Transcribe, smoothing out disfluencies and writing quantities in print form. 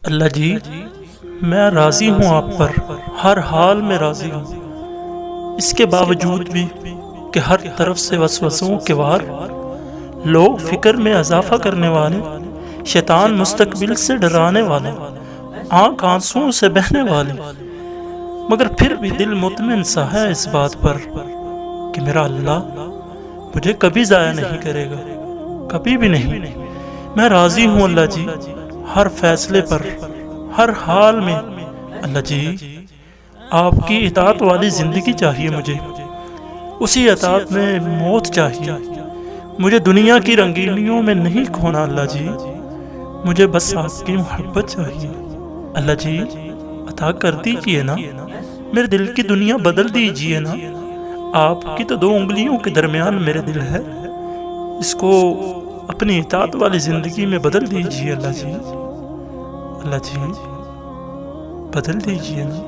اللہ جی، میں راضی ہوں آپ پر، ہر حال میں راضی ہوں، اس کے باوجود بھی کہ ہر طرف سے وسوسوں کے وار، لوگ فکر میں اضافہ کرنے والے، شیطان مستقبل سے ڈرانے والے، آنکھ آنسوؤں سے بہنے والے، مگر پھر بھی دل مطمئن سا ہے اس بات پر کہ میرا اللہ مجھے کبھی ضائع نہیں کرے گا، کبھی بھی نہیں۔ میں راضی ہوں اللہ جی، ہر فیصلے پر، ہر حال میں۔ اللہ جی، آپ کی اطاعت والی زندگی چاہیے مجھے، اسی اطاعت میں موت چاہیے، مجھے دنیا کی رنگینیوں میں نہیں کھونا اللہ جی، مجھے بس آپ کی محبت چاہیے۔ اللہ جی عطا کر دیجئے نا، میرے دل کی دنیا بدل دیجئے نا، آپ کی تو 2 انگلیوں کے درمیان میرے دل ہے، اس کو اپنی اطاعت والی زندگی میں بدل دیجئے اللہ جی، اللہ جی بدل دیجئے نا۔